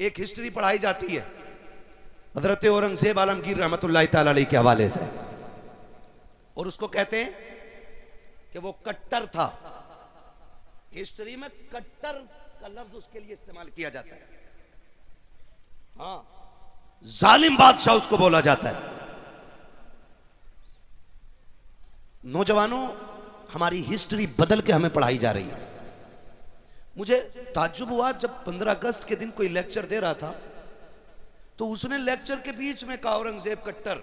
एक हिस्ट्री पढ़ाई जाती है हजरत औरंगजेब आलमगीर रहमतुल्लाह तआला अलैह के हवाले से, और उसको कहते हैं कि वो कट्टर था। हिस्ट्री में कट्टर का लफ्ज उसके लिए इस्तेमाल किया जाता है। हाँ, जालिम बादशाह उसको बोला जाता है। नौजवानों, हमारी हिस्ट्री बदल के हमें पढ़ाई जा रही है। मुझे ताज्जुब हुआ जब 15 अगस्त के दिन कोई लेक्चर दे रहा था तो उसने लेक्चर के बीच में कहा औरंगजेब कट्टर।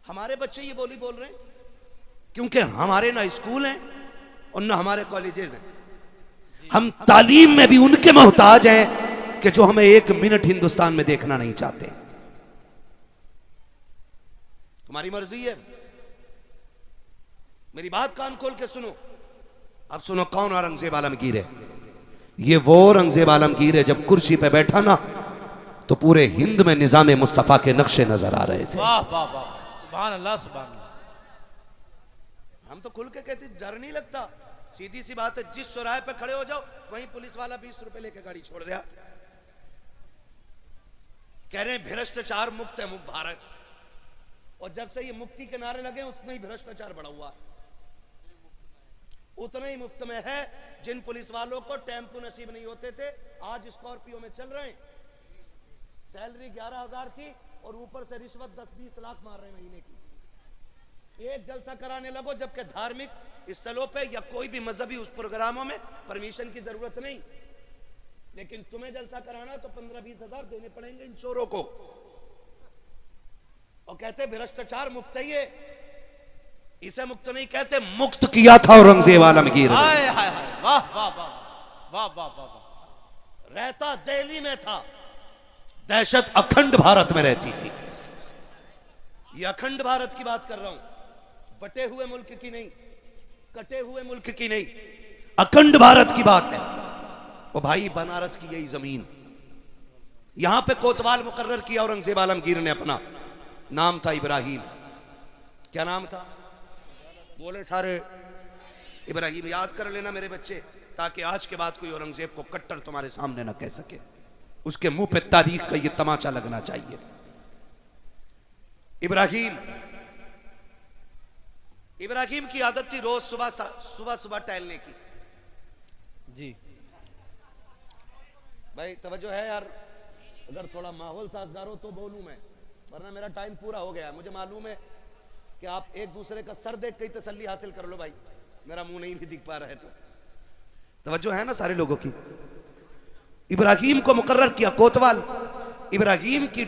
हमारे बच्चे ये बोली बोल रहे हैं क्योंकि हमारे ना स्कूल हैं और ना हमारे कॉलेजेस हैं। हम तालीम में भी उनके मोहताज हैं कि जो हमें एक मिनट हिंदुस्तान में देखना नहीं चाहते। तुम्हारी मर्जी है, मेरी बात कान खोल के सुनो। अब सुनो कौन औरंगजेब आलमगीर है। ये वो औरंगजेब आलमगीर है जब कुर्सी पे बैठा ना तो पूरे हिंद में निजाम मुस्तफा के नक्शे नजर आ रहे थे। वाह वाह वाह, सुभान अल्लाह सुभान अल्लाह। हम तो खुल के कहते डर नहीं लगता। सीधी सी बात है, जिस चौराहे पे खड़े हो जाओ वहीं पुलिस वाला 20 रुपए लेके गाड़ी छोड़ रहा। कह रहे हैं भ्रष्टाचार मुक्त है भारत, और जब से ये मुक्ति के नारे लगे उतना ही भ्रष्टाचार बढ़ा हुआ। उतना ही मुफ्त में है। जिन पुलिस वालों को टेम्पो नसीब नहीं होते थे आज स्कॉर्पियो में चल रहे हैं। सैलरी 11,000 की और ऊपर से रिश्वत 10-20 लाख मार रहे हैं महीने की। एक जलसा कराने लगो जबकि धार्मिक स्थलों पे या कोई भी मजहबी उस प्रोग्रामों में परमिशन की जरूरत नहीं, लेकिन तुम्हें जलसा कराना तो 15-20 हजार देने पड़ेंगे इन चोरों को। और कहते भ्रष्टाचार मुक्त है ये, इसे मुक्त नहीं कहते, मुक्त किया था औरंगजेब आलमगीर ने। हाय हाय हाय, वाह वाह वाह वाह वाह वाह। रहता दिल्ली में था, दहशत अखंड भारत में रहती थी। ये अखंड भारत की बात कर रहा हूं, बटे हुए मुल्क की नहीं, कटे हुए मुल्क की नहीं, अखंड भारत की बात है। ओ भाई, बनारस की यही जमीन, यहां पे कोतवाल मुकर्रर किया औरंगजेब आलमगीर ने। अपना नाम था इब्राहिम। क्या नाम था? बोले सारे इब्राहिम। याद कर लेना मेरे बच्चे, ताकि आज के बाद कोई औरंगजेब को कट्टर तुम्हारे सामने ना कह सके। उसके मुंह पे तारीख का ये तमाचा लगना चाहिए। इब्राहिम की आदत थी रोज सुबह टहलने की। जी भाई तवज्जो है यार, अगर थोड़ा माहौल साजगार हो तो बोलूं मैं, वरना मेरा टाइम पूरा हो गया है। मुझे मालूम है कि आप एक दूसरे का सर देख के ही तसल्ली हासिल कर लो भाई, मेरा मुंह नहीं भी दिख पा रहा है तो तवज्जो है ना सारे लोगों की। इब्राहिम को मुकर्रर किया कोतवाल। इब्राहिम की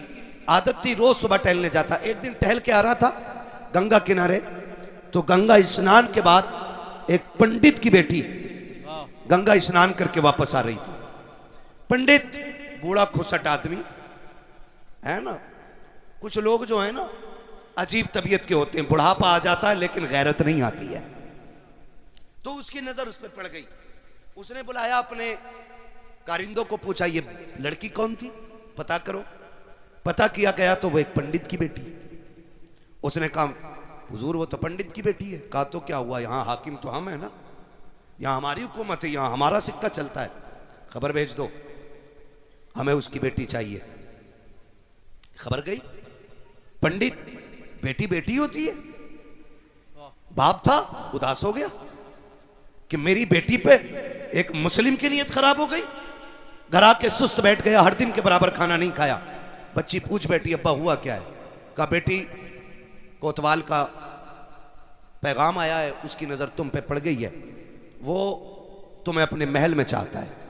आदत थी रोज सुबह टहलने जाता। एक दिन टहल के आ रहा था गंगा किनारे, तो गंगा स्नान के बाद एक पंडित की बेटी गंगा स्नान करके वापस आ रही थी। पंडित बूढ़ा खुसट आदमी है ना। कुछ लोग जो है ना अजीब तबीयत के होते हैं, बुढ़ापा आ जाता है लेकिन गैरत नहीं आती है। तो उसकी नजर उस पर पड़ गई। उसने बुलाया अपने कारिंदों को, पूछा ये लड़की कौन थी, पता करो। पता किया गया तो वो एक पंडित की बेटी। उसने कहा हुजूर वो तो पंडित की बेटी है। कहा तो क्या हुआ, यहाँ हाकिम तो हम है ना, यहाँ हमारी हुकूमत है, यहाँ हमारा सिक्का चलता है। खबर भेज दो, हमें उसकी बेटी चाहिए। खबर गई। पंडित, बेटी बेटी होती है। बाप था उदास हो गया कि मेरी बेटी पे एक मुस्लिम की नीयत खराब हो गई। घर आके सुस्त बैठ गया, हर दिन के बराबर खाना नहीं खाया। बच्ची पूछ बैठी अब्बा हुआ क्या है। कहा बेटी कोतवाल का पैगाम आया है, उसकी नजर तुम पे पड़ गई है, वो तुम्हें अपने महल में चाहता है।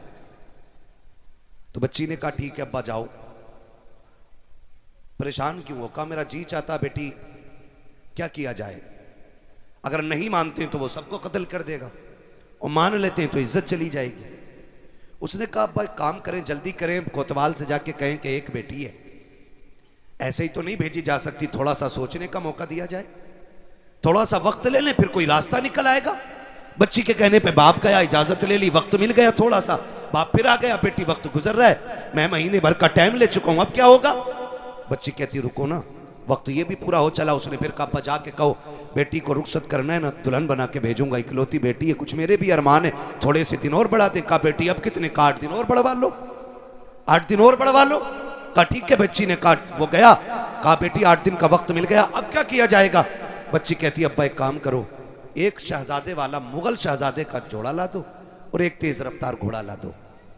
तो बच्ची ने कहा ठीक है अब्बा जाओ। परेशान क्यों हो? कहा मेरा जी चाहता बेटी, क्या किया जाए? अगर नहीं मानते तो वो सबको कत्ल कर देगा, और मान लेते हैं तो इज्जत चली जाएगी। उसने कहा भाई काम करें, जल्दी करें, कोतवाल से जाके कहें कि एक बेटी है, ऐसे ही तो नहीं भेजी जा सकती, थोड़ा सा सोचने का मौका दिया जाए, थोड़ा सा वक्त ले लें, फिर कोई रास्ता निकल आएगा। बच्ची के कहने पे बाप गया, इजाजत ले ली, वक्त मिल गया थोड़ा सा, बाप फिर आ गया, बेटी वक्त गुजर रहा है, मैं महीने भर का टाइम ले चुका हूं, अब क्या होगा? बच्ची कहती रुको ना, वक्त ये भी पूरा हो चला। उसने फिर कहा बजा के कहो बेटी को रुखसत करना है ना, दुल्हन बना के भेजूंगा, इकलौती बेटी है, कुछ मेरे भी अरमान है, थोड़े से दिन और बढ़ा दे। कहा बेटी अब कितने, 8 दिन और बढ़वा लो। 8 दिन और बढ़वा लो। कहा ठीक है। बच्ची ने कहा, वो गया, कहा बेटी 8 दिन का वक्त मिल गया, अब क्या किया जाएगा? बच्ची कहती है अब्बा एक काम करो, एक शहजादे वाला मुगल शहजादे का जोड़ा ला दो और एक तेज रफ्तार घोड़ा ला दो।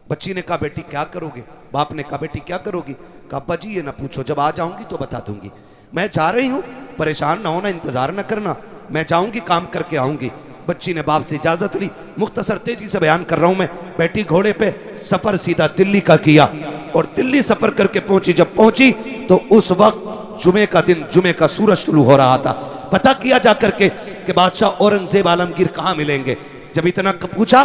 बच्ची ने कहा बेटी क्या करोगे? बाप ने कहा बेटी क्या करोगी? कहा अब्बा जी ये ना पूछो, जब आ जाऊंगी तो बता दूंगी। मैं जा रही हूँ, परेशान ना होना, इंतजार ना करना, मैं जाऊंगी काम करके आऊंगी। बच्ची ने बाप से इजाजत ली। मुख्तसर तेजी से बयान कर रहा हूं मैं। बैठी घोड़े पे, सफर सीधा दिल्ली का किया और दिल्ली सफर करके पहुंची। जब पहुंची तो उस वक्त जुमे का दिन, जुमे का सूरज शुरू हो रहा था। पता किया जा करके कि बादशाह औरंगजेब आलमगीर कहां मिलेंगे। जब इतना पूछा,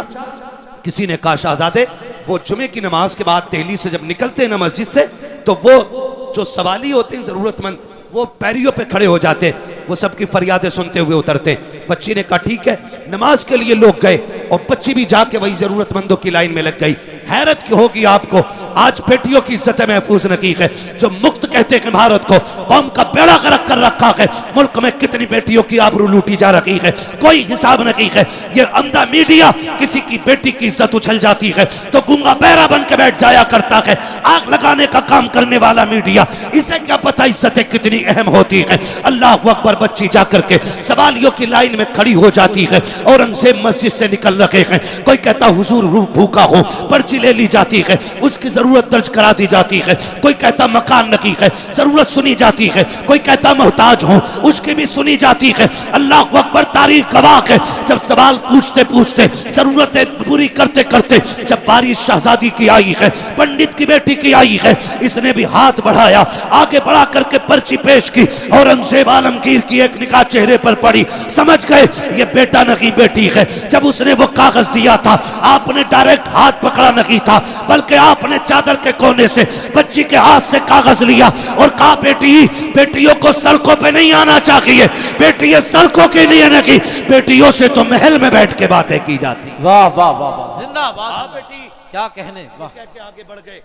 किसी ने कहा शहजादे वो जुमे की नमाज के बाद दिल्ली से जब निकलते हैं ना मस्जिद से, तो वो जो सवाली होते हैं जरूरतमंद, वो पैरियों पे खड़े हो जाते, वो सबकी फरियादें सुनते हुए उतरते। बच्ची ने कहा ठीक है। नमाज के लिए लोग गए और बच्ची भी जाके वही जरूरतमंदों की लाइन में लग गई। हैरत की होगी आपको, आज बेटियों की इज्जत महफूज नहीं है। जो मुक्त कहते हैं भारत को, कौम का बेड़ा गर्क कर रखा है। मुल्क में कितनी बेटियों की आबरू लूटी जा रही है, कोई हिसाब नहीं है। ये अंधा मीडिया किसी की बेटी की इज्जत उछल जाती है तो गूंगा बहरा बन के बैठ जाया करता है। आग लगाने का काम करने वाला मीडिया, इसे क्या पता इज्जतें कितनी अहम होती है। अल्लाह अकबर। बच्ची जाकर के सवालियों की लाइन में खड़ी हो जाती है। औरंगजेब मस्जिद से निकल रहे हैं। कोई कहता हुजूर भूखा हो, पर्ची ले ली जाती है, उसकी जरूरत दर्ज करा दी जाती है। कोई कहता मकान नहीं है, जरूरत सुनी जाती है। कोई कहता मोहताज हो, उसकी भी सुनी जाती है। अल्लाह अकबर। तारीख गवाह है, जब सवाल पूछते पूछते, जरूरतें पूरी करते करते, जब बारिश शहजादी की आई है, पंडित की बेटी की आई है, इसने भी हाथ बढ़ाया, आगे बढ़ा करके पर्ची पेश की। औरंगजेब आलमगीर की एक निगाह चेहरे पर पड़ी, समझ गए ये बेटा नहीं बेटी है। जब उसने वो कागज दिया था, आपने डायरेक्ट हाथ पकड़ा नहीं था, बल्कि आपने चादर के कोने से बच्ची के हाथ से कागज लिया और कहा बेटी, बेटियों को सड़कों पे नहीं आना चाहिए, बेटी सड़कों के लिए नहीं, बेटियों से तो महल में बैठ के बातें की जाती। वाह वाह वाह वाह, जिंदाबाद। हाँ बेटी, क्या कहने। वाह। कह के आगे बढ़ गए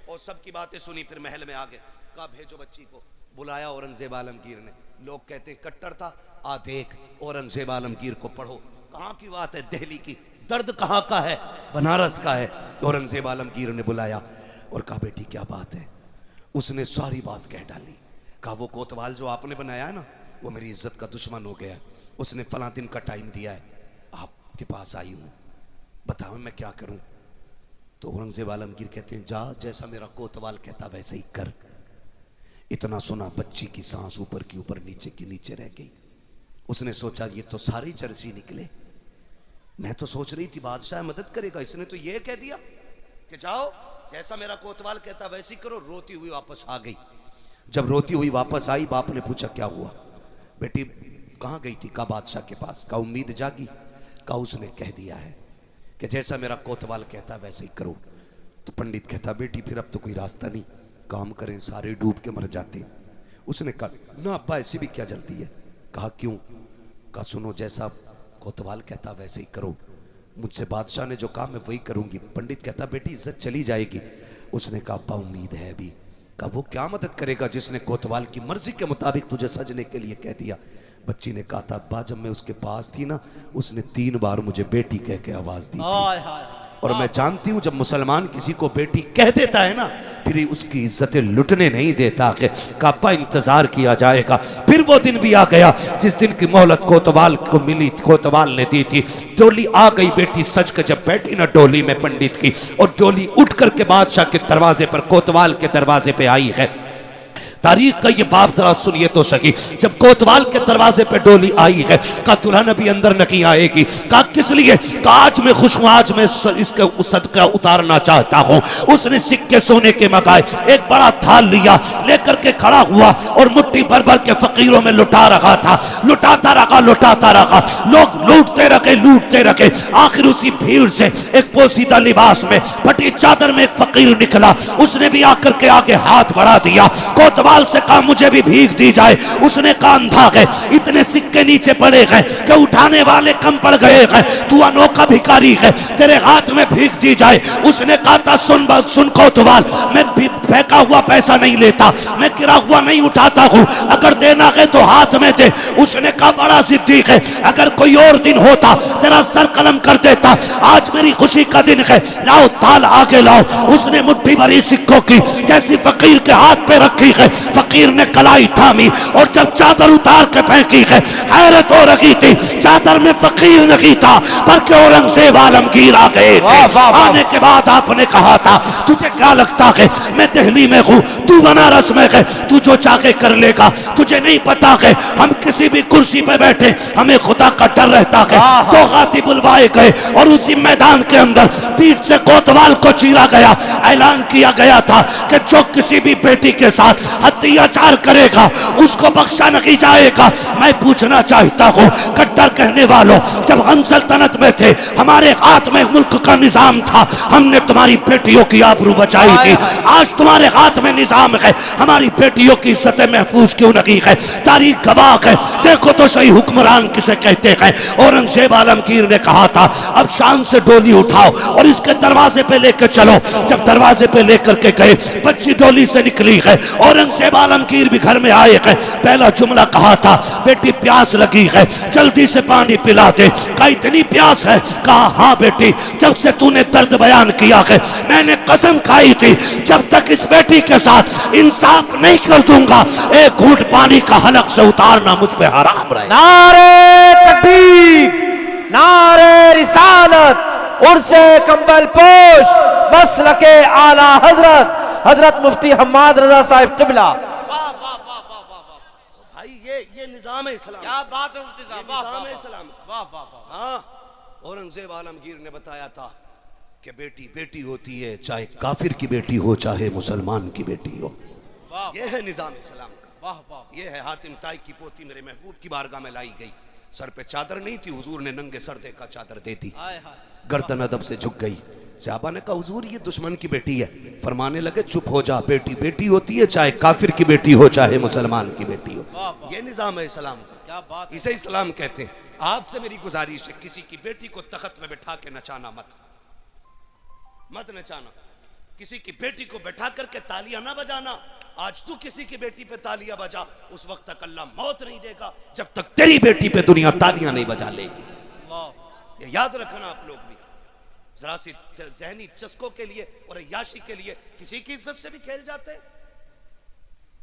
और सबकी बातें सुनी, फिर महल में आ गए। कहा भेजो बच्ची को। बुलाया औरंगजेब आलमगीर ने। लोग कहते हैं कट्टर था, आ देख औरंगजेब आलमगीर को पढ़ो। कहां की बात है? दिल्ली की। दर्द कहां का है? बनारस का है। औरंगजेब आलमगीर ने बुलाया और कहा बेटी क्या बात है? उसने सारी बात कह डाली। कहा वो कोतवाल जो आपने बनाया है ना, वो मेरी इज्जत का दुश्मन हो गया। उसने फला दिन का टाइम दिया है, आपके पास आई हूं, बताओ मैं क्या करूं? तो औरंगजेब आलमगीर कहते हैं जा, जैसा मेरा कोतवाल कहता वैसे ही कर। इतना सुना, बच्ची की सांस ऊपर की ऊपर, नीचे की नीचे रह गई। उसने सोचा ये तो सारी जर्सी निकले। मैं तो सोच रही थी बादशाह मदद करेगा, इसने तो ये कह दिया कि जाओ जैसा मेरा कोतवाल कहता वैसे ही करो। रोती हुई वापस आ गई। जब रोती हुई वापस आई, बाप ने पूछा क्या हुआ बेटी, कहाँ गई थी? कहा बादशाह के पास। कहा उम्मीद जागी? कहा उसने कह दिया है कि जैसा मेरा कोतवाल कहता वैसे ही करो। तो पंडित कहता बेटी फिर अब तो कोई रास्ता नहीं, काम करें, सारे डूब के मर जाते। उसने कहा ना अब्बा ऐसी भी क्या जल्दी है? कहा क्यों? कहा सुनो, जैसा कोतवाल कहता वैसे ही करो, मुझसे बादशाह ने जो कहा मैं वही करूंगी। पंडित कहता बेटी इज्जत चली जाएगी। उसने कहा अब्बा उम्मीद है अभी। कहा वो क्या मदद करेगा जिसने कोतवाल की मर्जी के मुताबिक तुझे सजने के लिए कह दिया? बच्ची ने कहा था अब्बा जब मैं उसके पास थी ना, उसने 3 बार मुझे बेटी कह के आवाज दी थी, और मैं जानती हूं जब मुसलमान किसी को बेटी कह देता है ना, फिर उसकी इज्जतें लुटने नहीं देता है। कापा इंतजार किया जाएगा। फिर वो दिन भी आ गया जिस दिन की मोहलत कोतवाल को मिली, कोतवाल ने दी थी। डोली आ गई, बेटी सज के जब बैठी ना डोली में पंडित की, और डोली उठ करके बादशाह के दरवाजे पर, कोतवाल के दरवाजे पे आई है। तारीख का ये बाप जरा सुनिए तो सही। जब कोतवाल के दरवाजे पे डोली आई है, कहा दुल्हन अभी अंदर नहीं आएगी। कहा किस लिए? कहा आज मैं खुश हूं, आज मैं इसका सदका उतारना चाहता हूं। उसने सिक्के सोने के मंगाए, एक बड़ा थाल लिया, लेकर के खड़ा हुआ और मुट्ठी भर भर के फकीरों में लुटा रहा था। लुटाता रहा, लुटाता रहा, लोग लूटते रखे, लूटते रखे। आखिर उसी भीड़ से एक पोसीदा लिबास में, फटी चादर में एक फकीर निकला। उसने भी आकर के आगे हाथ बढ़ा दिया। कोतवाल कोतवाल से कहा मुझे भी भीख दी जाए। उसने कहा अंधा है, इतने सिक्के नीचे पड़े गए कि उठाने वाले कम पड़ गए हैं, तू अनोखा भिखारी है, तेरे हाथ में भीख दी जाए। उसने कहा था सुन कोतवाल, मैं फेंका हुआ पैसा नहीं लेता, मैं गिरा हुआ नहीं उठाता हूँ, अगर देना है तो हाथ में दे। उसने कहा बड़ा सिद्दीक है, अगर कोई और दिन होता तेरा सर कलम कर देता, आज मेरी खुशी का दिन है, लाओ ताल आगे लाओ। उसने मुट्ठी भरी सिक्कों की जैसी फकीर के हाथ पे रखी है, फकीर ने कलाई थामी और जब चादर उतार के फेंकी है, हैरत हो रही थी, चादर में फकीर नहीं था बल्कि औरंगजेब आलमगीर आ गए थे। आने के बाद आपने कहा था तुझे क्या लगता है मैं दिल्ली में हूँ, तू बनारस में है, तू जो चाहे कर लेगा, तुझे नहीं पता है हम किसी भी कुर्सी पे बैठे हमें खुदा का डर रहता है। तो गाती बुलवाए गए और उसी मैदान के अंदर पीठ से कोतवाल को चीरा गया। ऐलान किया गया था कि जो किसी भी बेटी के साथ अत्याचार करेगा उसको बख्शा नहीं जाएगा। मैं पूछना चाहता हूँ कट्टर कहने वालों, जब हम सल्तनत में थे हमारे हाथ में मुल्क का निजाम था, हमने तुम्हारी बेटियों की आबरू बचाई थी। आज तुम्हारे हाथ में निजाम है, हमारी बेटियों की इज्जत महफूज क्यों नहीं है? तारीख गवाह है, देखो तो सही हुक्मरान किसे कहते हैं। औरंगजेब आलमगीर ने कहा था अब शाम से डोली उठाओ और इसके दरवाजे पे लेकर चलो। जब दरवाजे पे लेकर के गए, बच्ची डोली से निकली है, औरंगजेब आलमगीर भी घर में आए हैं। पहला जुमला कहा था बेटी प्यास लगी है, जल्दी से पानी पिला दे। कहा इतनी प्यास है? कहा हाँ बेटी, जब से तूने दर्द बयान किया है मैंने कसम खाई थी जब तक इस बेटी के साथ इंसाफ नहीं कर दूंगा एक घूंट पानी का हलक से उतारना मुझ पे हराम रहे। नारे तकबीर, नारे रिसालत, उर्से कंबल पोश, मसलके आला हजरत हजरत मुफ्ती हम्माद रजा साहिब किबला। वाह वाह वाह वाह वाह वाह, भाई ये निजाम है इस्लाम, क्या बात है मुफ्ती साहब, वाह निजाम वाह है वाह, इस्लाम। वाह वाह वाह, हाँ, औरंगजेब आलमगीर ने बताया था कि बेटी बेटी होती है, चाहे काफिर की बेटी हो चाहे मुसलमान की बेटी हो। वाह ये है निजाम इस्लाम का। वाह वाह, ये है हातिम ताई की पोती मेरे महबूब की बारगाह में लाई गई। सर पे चादर नहीं थी, हुजूर ने नंगे सर देखा चादर दे दी, हाय हाय, गर्दन अदब से झुक गई। सहाबा ने कहा हुजूर ये दुश्मन की बेटी है। फरमाने लगे चुप हो जा, बेटी बेटी होती है, चाहे काफिर की बेटी हो चाहे मुसलमान की बेटी हो। वाह वाह, ये निजाम है इस्लाम का, क्या बात है। इसे इस्लाम कहते हैं। आपसे मेरी गुजारिश है किसी की बेटी को तख्त में बैठा के नचाना मत नचाना, किसी की बेटी को बैठा करके तालियां ना बजाना। आज तू किसी की बेटी पे तालियां बजा, उस वक्त तक अल्लाह मौत नहीं देगा जब तक तेरी बेटी पे दुनिया तालियां नहीं बजा लेगी। वाह, ये याद रखना आप लोग भी, जरा सी जहनी चस्कों के लिए और याशी के लिए किसी की इज्जत से भी खेल जाते हैं।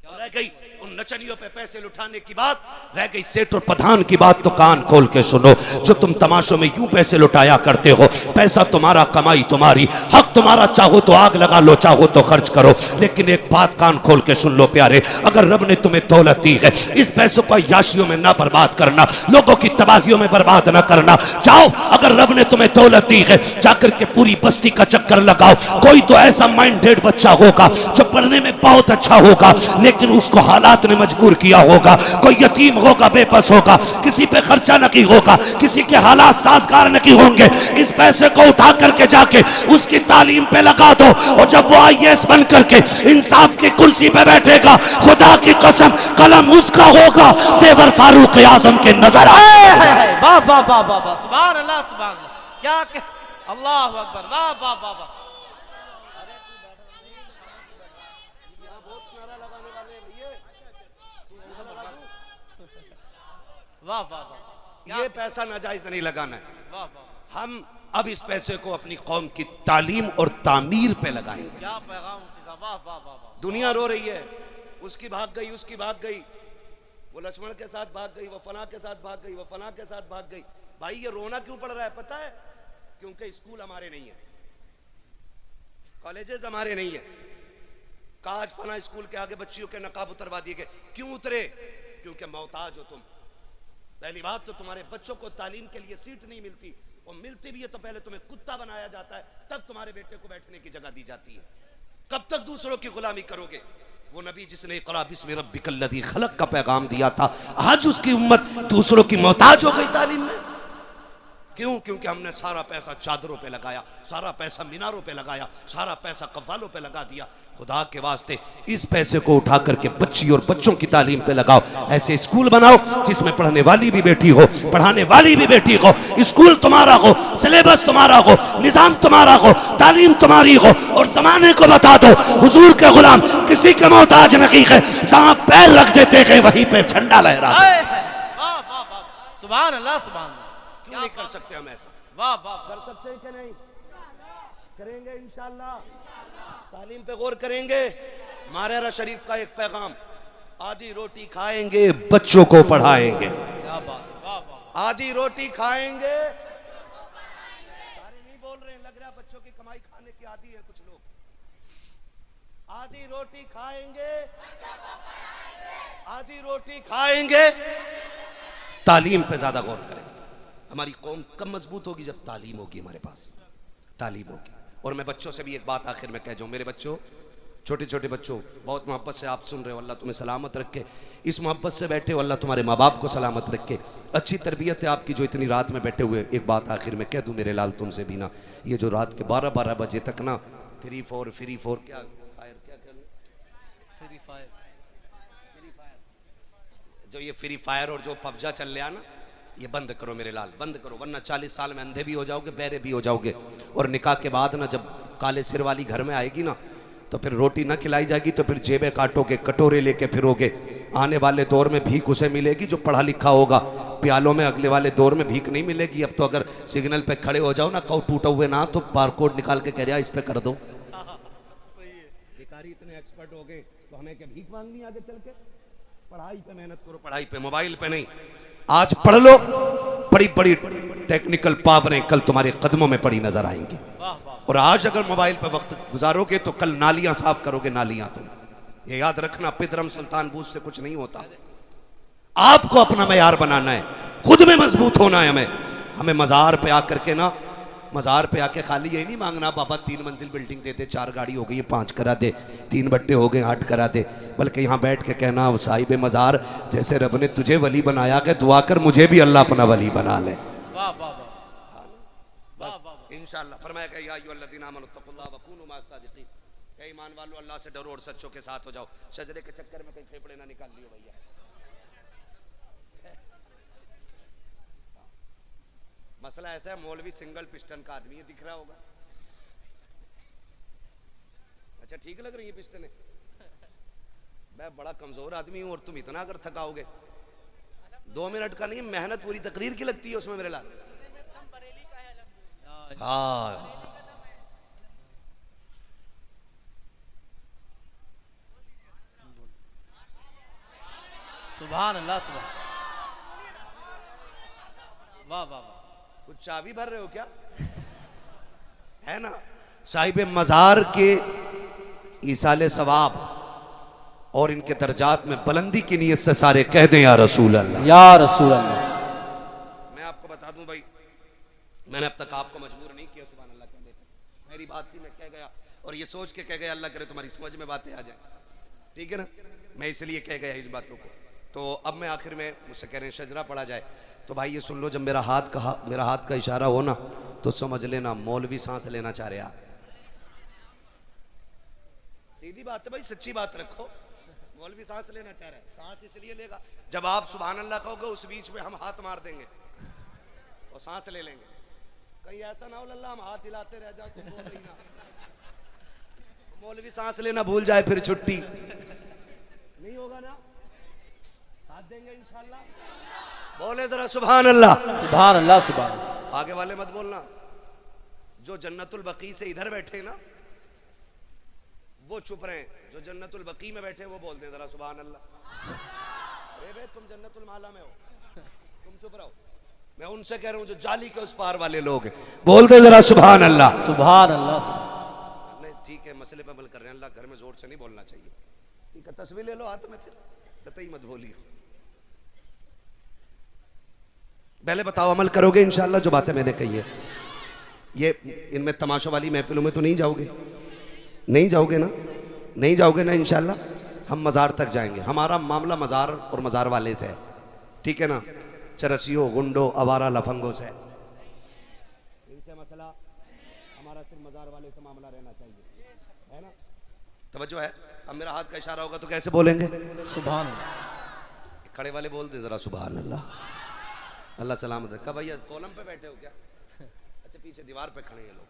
रह गई उन नचनियों पे पैसे लुटाने की बात, रह गई सेठ और प्रधान की बात, तो कान खोल के सुनो। जो तुम तमाशों में यूं पैसे लुटाया करते हो, पैसा तुम्हारा, कमाई तुम्हारी, हक तुम्हारा, चाहो तो आग लगा लो, चाहो तो खर्च करो। लेकिन एक बात कान खोल के सुन लो प्यारे, अगर रब ने तुम्हें दौलत दी है, इस पैसों को याशियों में ना बर्बाद करना, लोगों की तबाहियों में बर्बाद ना करना। जाओ, अगर रब ने तुम्हें दौलत दी है, जाकर के पूरी बस्ती का चक्कर लगाओ। कोई तो ऐसा माइंडेड बच्चा होगा जो पढ़ने में बहुत अच्छा होगा, लेकिन उसको हालात ने मजबूर किया होगा। कोई यतीम होगा, बेबस होगा, किसी पे खर्चा नहीं होगा, किसी के हालात साजगार नहीं होंगे। इस पैसे को उठा करके जाके उसकी तालीम पे लगा दो, और जब वो IAS बन करके इंसाफ की कुर्सी पे बैठेगा, खुदा की कसम कलम उसका होगा, तेवर फारूक आजम के नजर आए। वाह वाह वाह वाह वाह, सुभान अल्लाह सुभान अल्लाह, क्या अल्लाह अकबर, वाह वाह वाह वाह, वाह वाह वाह, ये पैसा नाजायज नहीं लगाना है। वाह वाह, हम अब इस पैसे को अपनी कौम की तालीम और तामीर पे लगाएंगे। क्या पैगाम मुफ्ती साहब, वाह वाह वाह वाह, दुनिया रो रही है, उसकी भाग गई, उसकी भाग गई, वो लक्ष्मण के साथ भाग गई, वो फना के साथ भाग गई, वो फना के साथ भाग गई। भाई ये रोना क्यों पड़ रहा है पता है? क्योंकि स्कूल हमारे नहीं है, कॉलेजेस हमारे नहीं है। काज फना स्कूल के आगे बच्चियों के नकाब उतरवा दिए गए। क्यों उतरे? क्योंकि मोहताज हो तुम। पहली बात तो तुम्हारे बच्चों को तालीम के लिए सीट नहीं मिलती, और मिलती भी है तो पहले तुम्हें कुत्ता बनाया जाता है, तब तुम्हारे बेटे को बैठने की जगह दी जाती है। कब तक दूसरों की गुलामी करोगे? वो नबी जिसने इक़रा बिस्मि रब्बिकल लज़ी खलक़ का पैगाम दिया था, आज उसकी उम्मत दूसरों की मोहताज हो गई तालीम में। क्यों? क्योंकि हमने सारा पैसा चादरों पे लगाया, सारा पैसा मीनारों पे लगाया, सारा पैसा कव्वालों पे लगा दिया। खुदा के वास्ते इस पैसे को उठा करके बच्ची और बच्चों की तालीम पे लगाओ। ऐसे स्कूल बनाओ जिसमें पढ़ने वाली भी बेटी हो, पढ़ाने वाली भी बेटी हो, स्कूल तुम्हारा हो, सिलेबस तुम्हारा हो, निजाम तुम्हारा हो, तालीम तुम्हारी हो, और जमाने को बता दो हुजूर के गुलाम किसी के मोहताज नहीं है। जहां पैर रख देते हैं वहीं पे झंडा लहराते। वाह वाह वाह, सुभान अल्लाह सुभान अल्लाह। क्यों नहीं कर सकते हम ऐसा? वाह वाह, कर सकते हैं कि नहीं? करेंगे इंशाल्लाह। तालीम पे गौर करेंगे। मारेरा शरीफ का एक पैगाम, आधी रोटी खाएंगे बच्चों को पढ़ाएंगे। क्या बात, वाह वाह। आधी रोटी खाएंगे, सारे नहीं बोल रहे हैं, लग रहा है बच्चों की कमाई खाने की आदी है कुछ लोग। आधी रोटी खाएंगे, आधी रोटी खाएंगे। तालीम पे ज्यादा गौर करें। हमारी कौम कब मजबूत होगी? जब तालीम होगी, हमारे पास तालीम होगी। और मैं बच्चों से भी एक बात आखिर में कह जाऊं, मेरे बच्चों, छोटे छोटे बच्चों, बहुत मोहब्बत से आप सुन रहे हो, अल्लाह तुम्हें सलामत रखे। इस मोहब्बत से बैठे हो, अल्लाह तुम्हारे माँ बाप को सलामत रखे। अच्छी तरबियत है आपकी जो इतनी रात में बैठे हुए। एक बात आखिर में कह दूं मेरे लाल तुमसे भी ना, ये जो रात के 12-12 बजे तक ना फ्री फोर क्या फायर, क्या फ्री फायर, जो ये फ्री फायर और जो पबजा चल रहा ना, ये बंद करो मेरे लाल, बंद करो, वरना 40 साल में अंधे भी हो जाओगे, बहरे भी हो जाओगे। और निकाह के बाद ना जब काले सिर वाली घर में आएगी ना, तो फिर रोटी ना खिलाई जाएगी, तो फिर जेबें काटोगे, कटोरे लेके फिरोगे। आने वाले दौर में भीख उसे मिलेगी जो पढ़ा लिखा होगा, प्यालों में अगले वाले दौर में भीख नहीं मिलेगी। अब तो अगर सिग्नल पे खड़े हो जाओ ना, कहो टूटा हुए ना, तो बारकोड निकाल के कह रहा इस पे कर दो। भिखारी इतने एक्सपर्ट हो गए तो हमें क्या भीख मांगनी आगे चल के? पढ़ाई पे मेहनत करो, पढ़ाई पे, मोबाइल पे नहीं। आज पढ़ लो, बड़ी बड़ी टेक्निकल पावरें कल तुम्हारे कदमों में पड़ी नजर आएंगी। और आज अगर मोबाइल पे वक्त गुजारोगे तो कल नालियां साफ करोगे, नालियां। तुम ये याद रखना, पिदरम सुल्तान बूझ से कुछ नहीं होता। आपको अपना मयार बनाना है, खुद में मजबूत होना है। हमें मजार पे आकर के ना, मजार पे आके खाली यही नहीं मांगना बाबा 3 मंजिल बिल्डिंग दे दे, 4 गाड़ी हो गई 5 करा दे, 3 बट्टे हो गए 8 करा दे। बल्कि यहाँ बैठ के कहना, साहिब मजार जैसे रब ने तुझे वली बनाया कि दुआ कर मुझे भी अल्लाह अपना वली बना ले। वाह वाह वाह, इंशाअल्लाह। फरमाया कि या अय्युहल्लज़ीना आमनुत्तक़ुल्लाह व कूनू मअस सादिक़ीन, ऐ ईमान वालों अल्लाह से डरो और सच्चों के साथ हो जाओ। शजरे के चक्कर में कहीं फेफड़े ना निकाल लियो भैया। मसला ऐसा है, मौलवी सिंगल पिस्टन का आदमी है, दिख रहा होगा। अच्छा ठीक लग रही है पिस्टन? मैं बड़ा कमजोर आदमी हूं और तुम इतना अगर थकाओगे, 2 मिनट का नहीं, मेहनत पूरी तकरीर की लगती है उसमें मेरे लाल। हाँ सुभान अल्लाह सुभान, वाह वाह वाह। कुछ चाबी भर रहे हो क्या? है ना, साहिब मजार के ईसाले सवाब और इनके दर्जात में बुलंदी की नीयत से सारे कह दें या रसूल अल्लाह, या रसूल अल्लाह। मैं आपको बता दूं भाई, मैंने अब तक आपको मजबूर नहीं किया सुभान अल्लाह कहने पे। मेरी बात थी, मैं कह गया और ये सोच के कह गया, अल्लाह करे तुम्हारी समझ में बातें आ जाए, ठीक है ना। मैं इसलिए कह गया इन बातों को। तो अब मैं आखिर में, मुझसे कह रहे हैं शजरा पढ़ा जाए, तो भाई ये सुन लो, जब मेरा हाथ का इशारा हो ना, तो समझ लेना मौलवी सांस लेना चाह रहे। सीधी बात है भाई, सच्ची बात रखो, मौलवी सांस लेना चाह रहा है। सांस इसलिए लेगा, जब आप सुभान अल्लाह कहोगे उस बीच में हम हाथ मार देंगे और सांस ले लेंगे। कहीं ऐसा ना हो अल्लाह हम हाथ हिलाते रह जाओ, तुम बोल रही ना, मौलवी सांस लेना भूल जाए, फिर छुट्टी नहीं होगा ना। साथ देंगे इंशाल्लाह, बोले जरा सुभान अल्लाह, सुभान अल्लाह सुभान। आगे वाले मत बोलना, जो जन्नतुल बकी से इधर बैठे ना वो चुप रहे, जो जन्नतुल बकी में बैठे वो बोल दे जरा सुभान अल्लाह। अरे बे तुम जन्नतुल माला में हो, तुम चुप रहो। मैं उनसे कह रहा हूं जो जाली के उस पार वाले लोग हैं, बोल दे जरा सुभान अल्लाह, सुभान अल्लाह सुभान। नहीं ठीक है, मसले पे अमल कर रहे हैं, अल्लाह घर में जोर से नहीं बोलना चाहिए, ठीक है। तस्वीर ले लो हाथ में, फिर कतई मत बोलिए। पहले बताओ अमल करोगे इंशाल्लाह जो बातें मैंने कही है? ये इनमें तमाशा वाली महफिलों में तो नहीं जाओगे? नहीं जाओगे ना? नहीं जाओगे ना इंशाल्लाह? हम मज़ार तक जाएंगे, हमारा मामला मज़ार और मज़ार वाले से है, ठीक है ना। चरसियों, गुंडों, आवारा लफंगों से तवज्जो है? अब मेरा हाथ का इशारा होगा तो कैसे बोलेंगे? सुभान अल्लाह। खड़े वाले बोल दे जरा सुभान अल्लाह। अल्लाह सलामत रखा। भैया कॉलम पे बैठे हो क्या? अच्छा पीछे दीवार पे खड़े हैं लोग।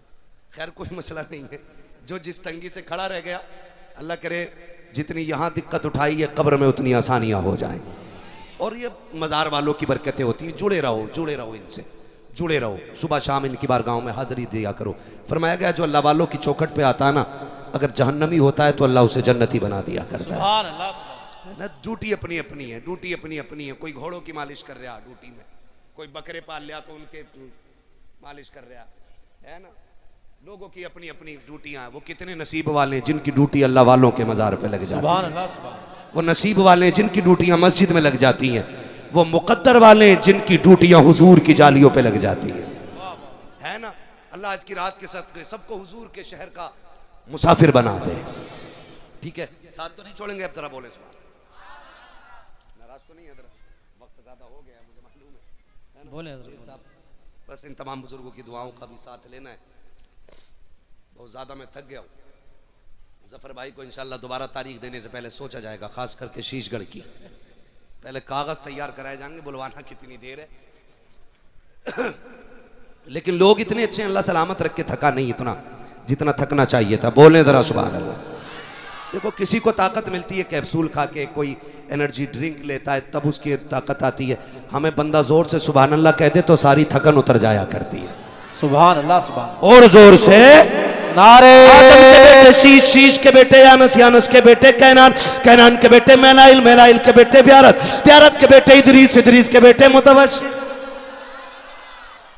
खैर कोई मसला नहीं है, जो जिस तंगी से खड़ा रह गया, अल्लाह करे जितनी यहाँ दिक्कत उठाई है कब्र में उतनी आसानियाँ हो जाएं। और ये मज़ार वालों की बरकतें होती हैं। जुड़े रहो इनसे, जुड़े रहो। सुबह शाम इनकी बारगाहों में हाजिरी दिया करो। फरमाया गया जो अल्लाह वालों की चौखट पे आता है ना, अगर जहन्नमी होता है तो अल्लाह उसे जन्नती बना दिया करता है। सुभान अल्लाह, सुभान ना ड्यूटी अपनी अपनी है, ड्यूटी अपनी अपनी है। कोई घोड़ों की मालिश कर रहा ड्यूटी में, कोई बकरे पाल लिया तो उनके मालिश कर रहा है ना। लोगों की अपनी अपनी ड्यूटियां हैं। वो कितने नसीब वाले हैं जिनकी ड्यूटी अल्लाह वालों के मज़ार पे लग जाती है। सुभान अल्लाह, सुभान। वो नसीब वाले हैं जिनकी ड्यूटियां मस्जिद में लग जाती हैं। वो मुकद्दर वाले हैं जिनकी ड्यूटियां हुजूर की जालियों पे लग जाती हैं, है ना। अल्लाह आज की रात के सबको हुजूर के शहर का मुसाफिर बना दे। ठीक है, साथ तो नहीं छोड़ेंगे। अब जरा बोले नाराज तो नहीं है? वक्त ज्यादा हो गया मुझे मालूम है। बोले हज़रत साहब। बस इन तमाम बुजुर्गों की दुआओं का भी साथ लेना है। बहुत ज़्यादा मैं थक गया हूँ। जफर भाई को इंशाल्लाह दोबारा तारीख देने से पहले सोचा जाएगा, खास करके शीशगढ़ की। पहले कागज़ तैयार कराए जाएंगे, बुलवाना कितनी देर है। लेकिन लोग इतने अच्छे हैं, अल्लाह सलामत रख के थका नहीं इतना जितना थकना चाहिए था। बोले ज़रा सुभान अल्लाह। देखो किसी को ताकत मिलती है कैप्सूल खा के, कोई एनर्जी ड्रिंक लेता है तब उसकी ताकत आती है। हमें बंदा जोर से सुभान अल्लाह कह दे तो सारी थकन उतर जाया करती है। सुभान अल्लाह, सुभान। और जोर से नारे आदम के बेटे शीश, शीश के बेटे यानस, यानस के बेटे कैनान, कैनान के बेटे मैनाइल, मैनाइल के बेटे ब्यारत, ब्यारत के बेटे इदरीस, इदरीस के बेटे मुतवशिक,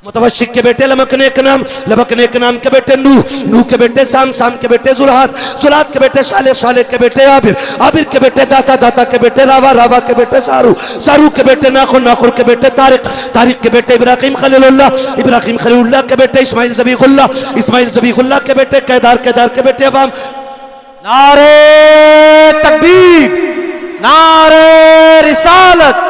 मुतवशिक के बेटे लमकने के नाम, लमकने के नाम के बेटे नूह, नूह के बेटे साम, साम के बेटे जुल्हाद, जुल्हाद के बेटे शाले, शाले के बेटे आबिर, आबिर के बेटे दाता, दाता के बेटे रावा, रावा के बेटे सारू, सारू के बेटे नाखुर, नाखुर के बेटे तारिक, तारिक के बेटे इब्राहिम खलीलुल्लाह, इब्राहिम खलीलुल्लाह के बेटे इस्माइल ज़बीहुल्लाह, इस्माइल ज़बीहुल्लाह के बेटे केदार, केदार के बेटे अवाम। नारे तकबीर, नारे रिसालत,